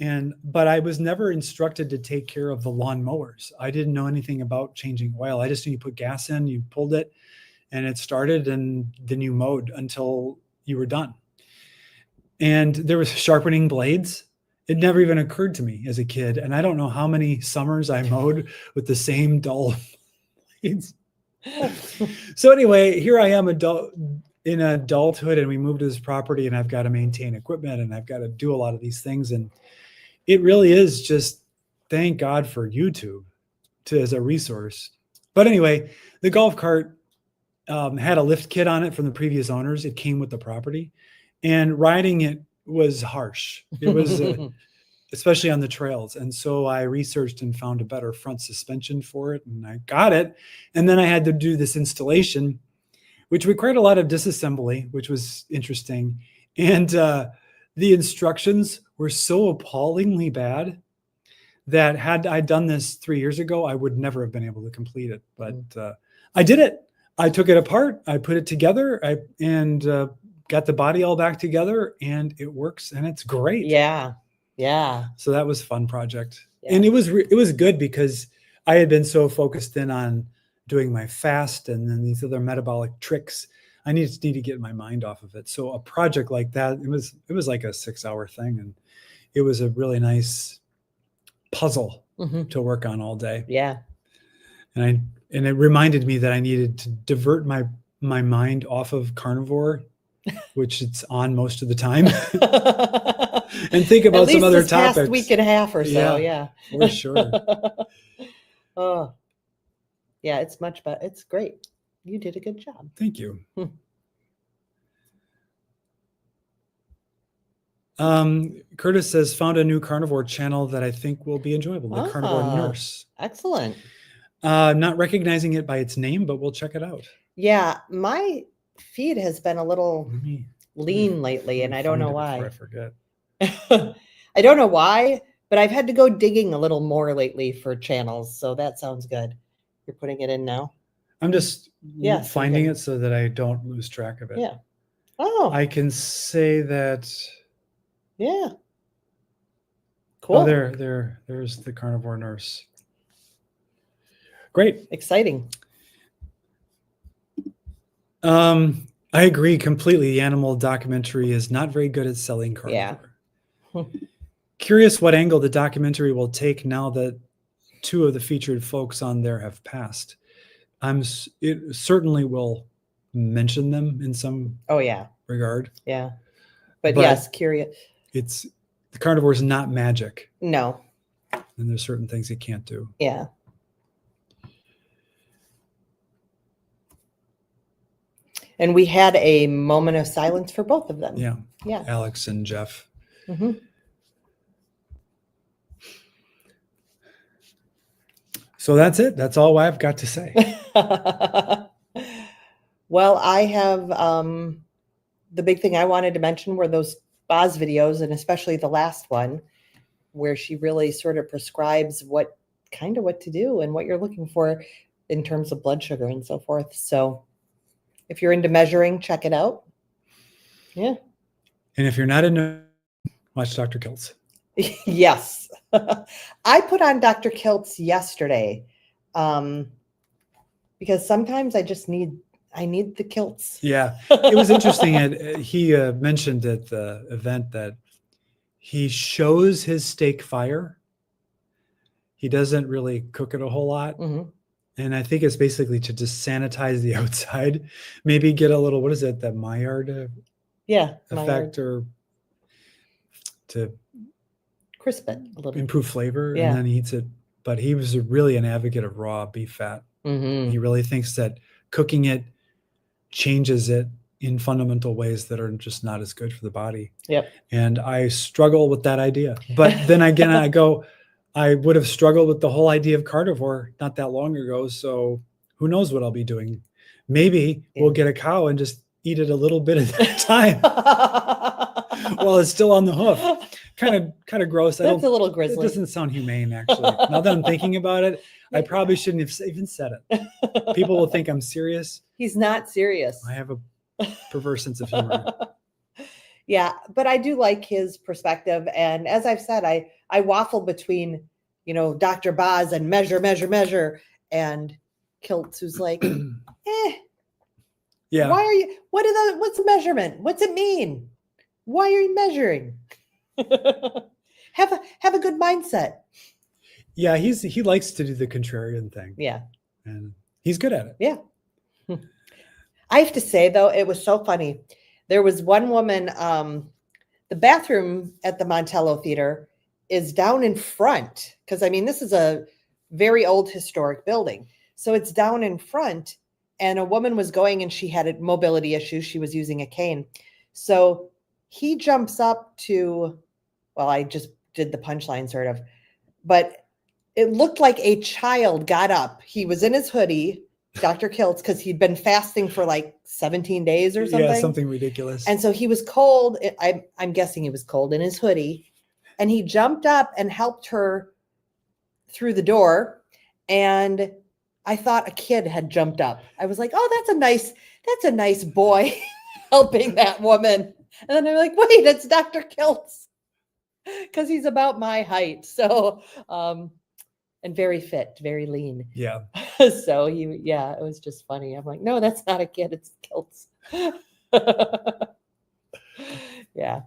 Speaker 1: but I was never instructed to take care of the lawn mowers. I didn't know anything about changing oil. I just knew you put gas in, you pulled it, and it started, and then you mowed until you were done. And there was sharpening blades. It never even occurred to me as a kid. And I don't know how many summers I mowed with the same dull blades. So anyway, here I am in adulthood, and we moved to this property, and I've got to maintain equipment, and I've got to do a lot of these things. And it really is just, thank God for YouTube as a resource. But anyway, the golf cart had a lift kit on it from the previous owners. It came with the property, and riding it was harsh. It was especially on the trails. And so I researched and found a better front suspension for it, and I got it. And then I had to do this installation, which required a lot of disassembly, which was interesting. And the instructions were so appallingly bad that had I done this 3 years ago, I would never have been able to complete it. But I did it. I took it apart. I put it together. And got the body all back together, and it works, and it's great.
Speaker 2: Yeah. Yeah.
Speaker 1: So that was a fun project.
Speaker 2: Yeah.
Speaker 1: And it was good because I had been so focused in on doing my fast and then these other metabolic tricks. I need to get my mind off of it. So a project like that, it was like a 6-hour thing, and it was a really nice puzzle to work on all day.
Speaker 2: Yeah.
Speaker 1: And it reminded me that I needed to divert my mind off of carnivore, which it's on most of the time, and think about some other topics.
Speaker 2: Past week and a half or so. Yeah.
Speaker 1: For sure.
Speaker 2: Oh, yeah. It's much better. It's great. You did a good job.
Speaker 1: Thank you. Curtis says, found a new carnivore channel that I think will be enjoyable. The Carnivore Nurse.
Speaker 2: Excellent.
Speaker 1: Not recognizing it by its name, but we'll check it out.
Speaker 2: Yeah. My feed has been a little lean lately, and I don't know why.
Speaker 1: I forget.
Speaker 2: I don't know why, but I've had to go digging a little more lately for channels. So that sounds good. You're putting it in now?
Speaker 1: I'm just finding it so that I don't lose track of it.
Speaker 2: Yeah. Oh.
Speaker 1: I can say that.
Speaker 2: Yeah. Cool.
Speaker 1: Oh, there's the Carnivore Nurse. Great.
Speaker 2: Exciting.
Speaker 1: I agree completely. The animal documentary is not very good at selling carnivore. Yeah. Curious what angle the documentary will take now that 2 of the featured folks on there have passed. It certainly will mention them in some regard.
Speaker 2: Yeah. But yes, curious.
Speaker 1: The carnivore is not magic.
Speaker 2: No.
Speaker 1: And there's certain things it can't do.
Speaker 2: Yeah. And we had a moment of silence for both of them.
Speaker 1: Yeah.
Speaker 2: Yeah.
Speaker 1: Alex and Jeff. So that's it. That's all I've got to say.
Speaker 2: Well, I have the big thing I wanted to mention were those Boz videos, and especially the last one where she really sort of prescribes what to do and what you're looking for in terms of blood sugar and so forth. So if you're into measuring, check it out. Yeah.
Speaker 1: And if you're not into, watch Dr. Kiltz.
Speaker 2: Yes. I put on Dr. Kiltz yesterday because sometimes I need the kilts. Yeah.
Speaker 1: It was interesting. He mentioned at the event that he shows his steak fire. He doesn't really cook it a whole lot. And I think it's basically to just sanitize the outside, maybe get a little, what is it, that Maillard effect,
Speaker 2: Maillard.
Speaker 1: or to
Speaker 2: crisp it a little,
Speaker 1: improve flavor, and then he eats it. But he was really an advocate of raw beef fat. He really thinks that cooking it changes it in fundamental ways that are just not as good for the body.
Speaker 2: Yep.
Speaker 1: And I struggle with that idea. But then again, I would have struggled with the whole idea of carnivore not that long ago. So who knows what I'll be doing? Maybe we'll get a cow and just eat it a little bit at a time while it's still on the hoof. Kind of gross.
Speaker 2: That's a little grisly.
Speaker 1: It doesn't sound humane, actually. Now that I'm thinking about it, I probably shouldn't have even said it. People will think I'm serious.
Speaker 2: He's not serious.
Speaker 1: I have a perverse sense of humor.
Speaker 2: Yeah, but I do like his perspective. And as I've said, I waffle between, Dr. Boz and measure, and Kiltz, who's like,
Speaker 1: Yeah.
Speaker 2: why are you, what's the measurement? What's it mean? Why are you measuring? have a good mindset.
Speaker 1: Yeah, he likes to do the contrarian thing.
Speaker 2: Yeah.
Speaker 1: And he's good at it.
Speaker 2: Yeah. I have to say, though, it was so funny. There was one woman, the bathroom at the Montello Theater is down in front. Because, I mean, this is a very old historic building. So it's down in front. And a woman was going and she had a mobility issue. She was using a cane. So he jumps up to, well, I just did the punchline sort of, but it looked like a child got up. He was in his hoodie, Dr. Kiltz, because he'd been fasting for like 17 days or something.
Speaker 1: Yeah, something ridiculous.
Speaker 2: And so he was cold. I'm guessing he was cold in his hoodie. And he jumped up and helped her through the door. And I thought a kid had jumped up. I was like, oh, that's a nice boy helping that woman. And then I'm like, wait, it's Dr. Kiltz. Because he's about my height. So, and very fit, very lean.
Speaker 1: Yeah.
Speaker 2: So it was just funny. I'm like, no, that's not a kid, it's Kiltz. Yeah.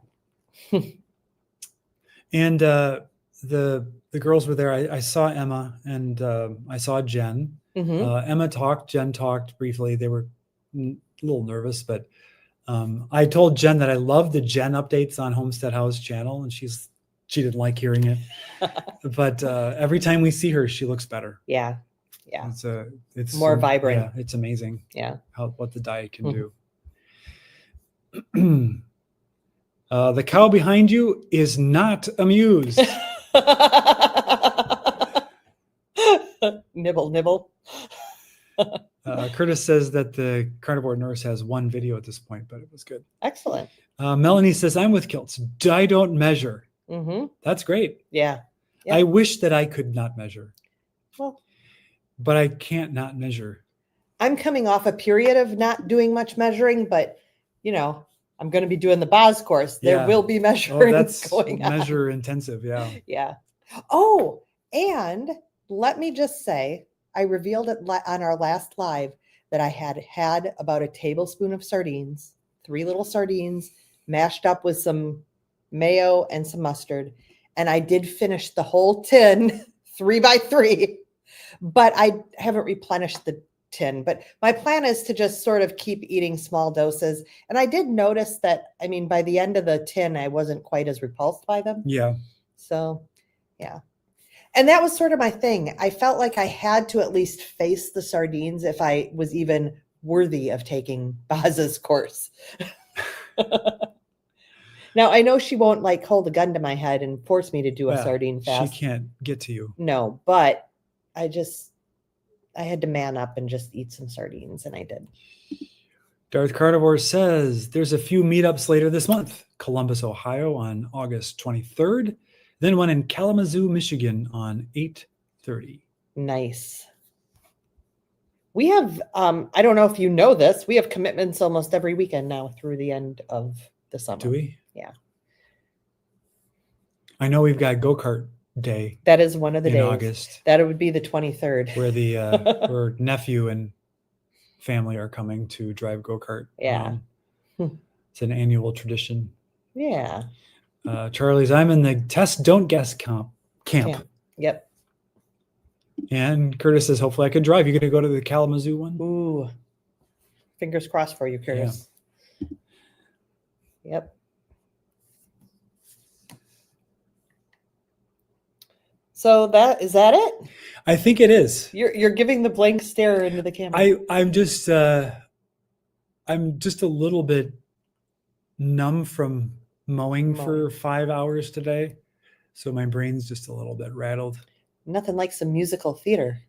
Speaker 1: And the girls were there. I saw Emma and I saw Jen.
Speaker 2: Mm-hmm.
Speaker 1: Emma talked, Jen talked briefly. They were a little nervous, but I told Jen that I love the Jen updates on Homestead House channel, and she didn't like hearing it. But every time we see her, she looks better.
Speaker 2: Yeah.
Speaker 1: It's
Speaker 2: more vibrant.
Speaker 1: Yeah, it's amazing.
Speaker 2: Yeah.
Speaker 1: What the diet can do. The cow behind you is not amused.
Speaker 2: Nibble.
Speaker 1: Curtis says that the carnivore nurse has one video at this point, but it was good.
Speaker 2: Excellent.
Speaker 1: Melanie says, I'm with Kiltz. I don't measure.
Speaker 2: Mm-hmm.
Speaker 1: That's great.
Speaker 2: Yeah.
Speaker 1: I wish that I could not measure.
Speaker 2: Well,
Speaker 1: but I can't not measure.
Speaker 2: I'm coming off a period of not doing much measuring, but I'm going to be doing the Boz course. There will be measuring going on.
Speaker 1: Measure intensive. Yeah.
Speaker 2: Yeah. Oh, and let me just say, I revealed it on our last live that I had about a tablespoon of sardines, 3 little sardines mashed up with some mayo and some mustard. And I did finish the whole tin 3 by 3, but I haven't replenished the tin. But my plan is to just sort of keep eating small doses. And I did notice that, by the end of the tin, I wasn't quite as repulsed by them.
Speaker 1: Yeah.
Speaker 2: So, yeah. And that was sort of my thing. I felt like I had to at least face the sardines if I was even worthy of taking Boz's course. Now, I know she won't hold a gun to my head and force me to do a sardine fast.
Speaker 1: She can't get to you.
Speaker 2: No, but I had to man up and just eat some sardines, and I did.
Speaker 1: Darth Carnivore says there's a few meetups later this month. Columbus, Ohio on August 23rd. Then one in Kalamazoo, Michigan on 8/30.
Speaker 2: Nice. We have, I don't know if you know this, we have commitments almost every weekend now through the end of the summer.
Speaker 1: Do we?
Speaker 2: Yeah.
Speaker 1: I know we've got go-kart day.
Speaker 2: That is one of the days.
Speaker 1: In August.
Speaker 2: That would be the 23rd.
Speaker 1: Where where nephew and family are coming to drive go-kart.
Speaker 2: Yeah.
Speaker 1: It's an annual tradition.
Speaker 2: Yeah.
Speaker 1: Charlie's, I'm in the test don't guess camp.
Speaker 2: Yep.
Speaker 1: And Curtis says, hopefully I can drive. You going to go to the Kalamazoo one?
Speaker 2: Ooh. Fingers crossed for you, Curtis. Yeah. Yep. So is that it?
Speaker 1: I think it is.
Speaker 2: You're giving the blank stare into the camera.
Speaker 1: I'm just a little bit numb from mowing for 5 hours today. So my brain's just a little bit rattled.
Speaker 2: Nothing like some musical theater.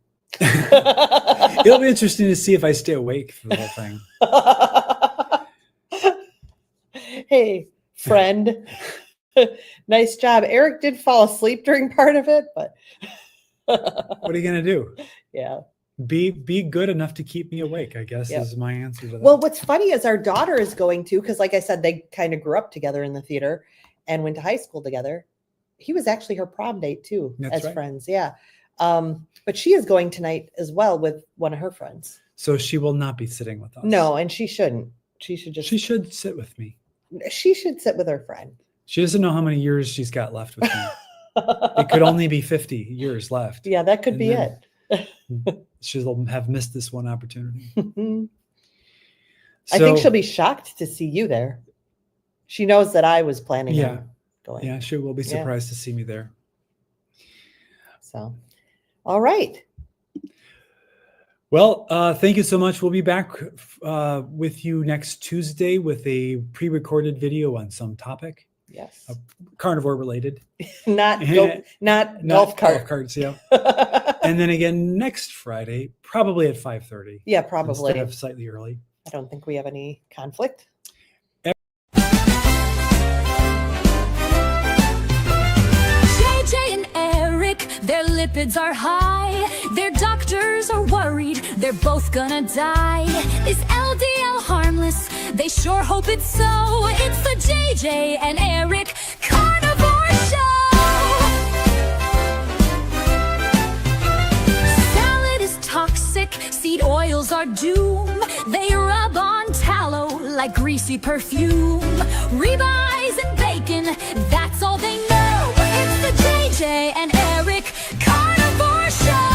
Speaker 1: It'll be interesting to see if I stay awake for the whole
Speaker 2: thing. Hey, friend. Nice job. Eric did fall asleep during part of it, but
Speaker 1: what are you going to do?
Speaker 2: Yeah.
Speaker 1: be good enough to keep me awake, I guess.
Speaker 2: Yep.
Speaker 1: Is my answer to that.
Speaker 2: Well, what's funny is our daughter is going to, because like I said, they kind of grew up together in the theater and went to high school together. He was actually her prom date too,
Speaker 1: That's
Speaker 2: as
Speaker 1: right.
Speaker 2: friends. Yeah. But she is going tonight as well with one of her friends.
Speaker 1: So she will not be sitting with us.
Speaker 2: No, and she shouldn't. She should just.
Speaker 1: She should sit with me.
Speaker 2: She should sit with her friend.
Speaker 1: She doesn't know how many years she's got left with me. It could only be 50 years left.
Speaker 2: Yeah, that could
Speaker 1: And
Speaker 2: be
Speaker 1: then
Speaker 2: it.
Speaker 1: She'll have missed this one opportunity.
Speaker 2: I think she'll be shocked to see you there. She knows that I was planning on going.
Speaker 1: Yeah, she will be surprised to see me there.
Speaker 2: So, all right.
Speaker 1: Well, thank you so much. We'll be back with you next Tuesday with a pre-recorded video on some topic.
Speaker 2: Yes.
Speaker 1: Carnivore related.
Speaker 2: not golf
Speaker 1: carts, yeah. And then again next Friday, probably at 5:30.
Speaker 2: Yeah, probably.
Speaker 1: Instead of slightly early.
Speaker 2: I don't think we have any conflict.
Speaker 3: JJ and Eric, their lipids are high. Their doctors are worried they're both gonna die. Is LDL harmless? They sure hope it's so. It's the JJ and Eric Carnivore Show. Salad is toxic, seed oils are doom. They rub on tallow like greasy perfume. Ribeyes and bacon, that's all they know. It's the JJ and Eric Carnivore Show.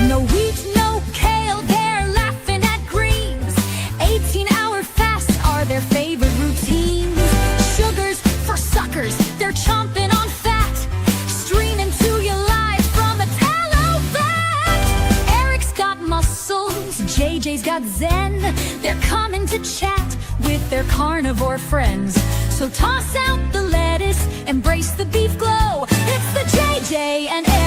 Speaker 3: No wheat, no kale, they're laughing at greens. 18-hour fasts are their favorite routines. Sugars for suckers, they're chomping on fat. Streaming to you live from a tallow vat. Eric's got muscles, JJ's got zen. They're coming to chat with their carnivore friends. So toss out the lettuce, embrace the beef glow. It's the JJ and Eric